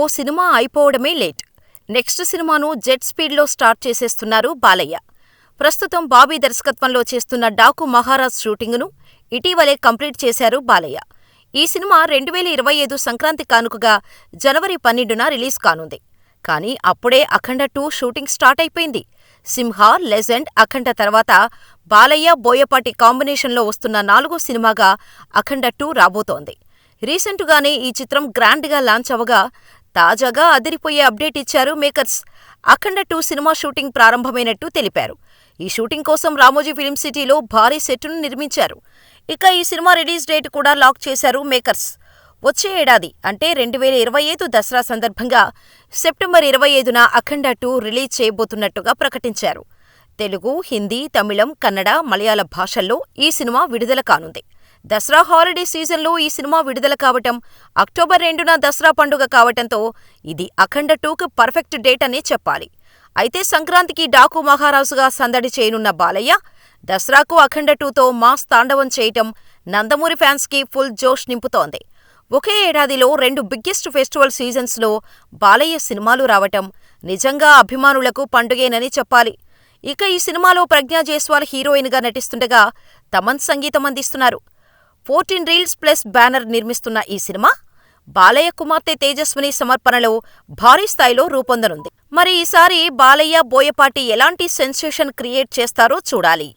ఓ cinema అయిపోవడమే late. Next సినిమాను jet స్పీడ్లో start చేసేస్తున్నారు బాలయ్య. ప్రస్తుతం బాబీ దర్శకత్వంలో చేస్తున్న డాకు మహారాజ్ షూటింగును ఇటీవలే కంప్లీట్ చేశారు బాలయ్య. ఈ సినిమా 2025 సంక్రాంతి కానుకగా జనవరి 12న రిలీజ్ కానుంది. కానీ అప్పుడే అఖండ 2 షూటింగ్ స్టార్ట్ అయిపోయింది. సింహ, లెజెండ్, అఖండ తర్వాత బాలయ్య, బోయపాటి కాంబినేషన్లో వస్తున్న 4వ సినిమాగా అఖండ 2 రాబోతోంది. రీసెంటుగానే ఈ చిత్రం గ్రాండ్గా లాంచ్ అవగా తాజాగా అదిరిపోయే అప్డేట్ ఇచ్చారు మేకర్స్. అఖండ 2 సినిమా షూటింగ్ ప్రారంభమైనట్టు తెలిపారు. ఈ షూటింగ్ కోసం రామోజీ ఫిల్మ్ సిటీలో భారీ సెట్టును నిర్మించారు. ఇక ఈ సినిమా రిలీజ్ డేట్ కూడా లాక్ చేశారు మేకర్స్. వచ్చే ఏడాది అంటే 2025 దసరా సందర్భంగా సెప్టెంబర్ 25న అఖండ 2 రిలీజ్ చేయబోతున్నట్టుగా ప్రకటించారు. తెలుగు, హిందీ, తమిళం, కన్నడ, మలయాళ భాషల్లో ఈ సినిమా విడుదల కానుంది. దసరా హాలిడే సీజన్లో ఈ సినిమా విడుదల కావటం, అక్టోబర్ 2న దసరా పండుగ కావటంతో ఇది అఖండ 2కి పర్ఫెక్ట్ డేట్ అనే చెప్పాలి. అయితే సంక్రాంతికి డాకు మహారాజుగా సందడి చేయనున్న బాలయ్య, దసరాకు అఖండ 2తో మాస్ తాండవం చేయటం నందమూరి ఫ్యాన్స్కి ఫుల్ జోష్ నింపుతోంది. ఒకే ఏడాదిలో 2 బిగ్గెస్ట్ ఫెస్టివల్ సీజన్స్లో బాలయ్య సినిమాలు రావటం నిజంగా అభిమానులకు పండుగేనని చెప్పాలి. ఇక ఈ సినిమాలో ప్రజ్ఞా జైస్వాల్ హీరోయిన్గా నటిస్తుండగా తమన్ సంగీతం అందిస్తున్నారు. 14 రీల్స్ ప్లస్ బ్యానర్ నిర్మిస్తున్న ఈ సినిమా బాలయ్య కుమార్తె తేజస్విని సమర్పణలో భారీ స్థాయిలో రూపొందనుంది. మరి ఈసారి బాలయ్య, బోయపాటి ఎలాంటి సెన్సేషన్ క్రియేట్ చేస్తారో చూడాలి.